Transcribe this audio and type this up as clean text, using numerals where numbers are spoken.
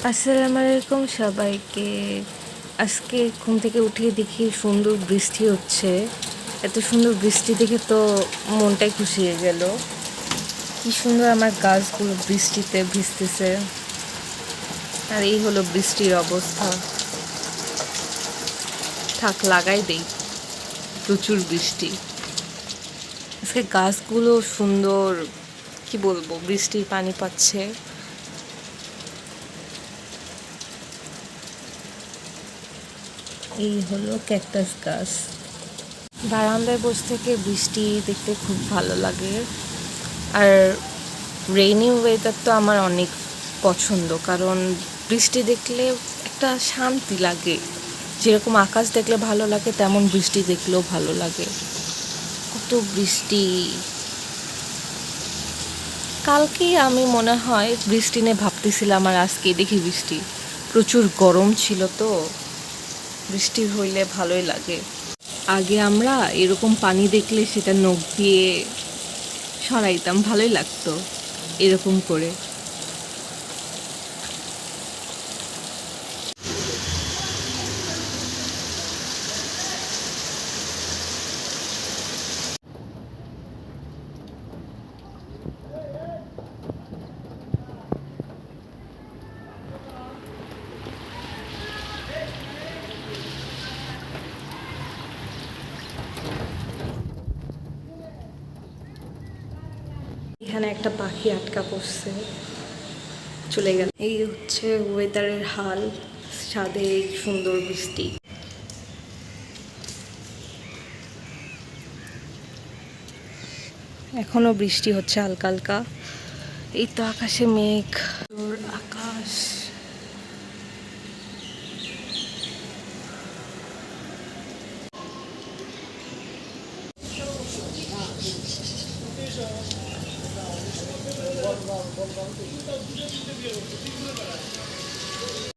আসসালামু আলাইকুম সবাইকে। আজকে ঘুম থেকে উঠে দেখি সুন্দর বৃষ্টি হচ্ছে। এত সুন্দর বৃষ্টি দেখে তো মনটাই খুশি হয়ে গেল। কি সুন্দর আমার গাছগুলো বৃষ্টিতে ভিজতেছে। আর এই হলো বৃষ্টির অবস্থা। থাক, লাগাই দেই। প্রচুর বৃষ্টি। আজকে গাছগুলো সুন্দর, কি বলবো, বৃষ্টির পানি পাচ্ছে। এই হলো ক্যাকটাস গাছ। বারান্দায় বসে থেকে বৃষ্টি দেখতে খুব ভালো লাগে। আর রেইনি ওয়েদার তো আমার অনেক পছন্দ, কারণ বৃষ্টি দেখলে একটা শান্তি লাগে। যেরকম আকাশ দেখলে ভালো লাগে, তেমন বৃষ্টি দেখলেও ভালো লাগে। কত বৃষ্টি! কালকেই আমি মনে হয় বৃষ্টি নিয়ে ভাবতেছিলাম, আর আজকে দেখি বৃষ্টি। প্রচুর গরম ছিল তো, বৃষ্টি হইলে ভালোই লাগে। আগে আমরা এরকম পানি দেখলে সেটা নখ দিয়ে সরাইতাম, ভালোই লাগতো এরকম করে। এখানে একটা পাখি আটকা পড়ছে, চলে গেল। এই হচ্ছে ওয়েদারের হাল, ছাদে সুন্দর বৃষ্টি। এখনো বৃষ্টি হচ্ছে হালকা হালকা। এই তো আকাশে মেঘ, আকাশ।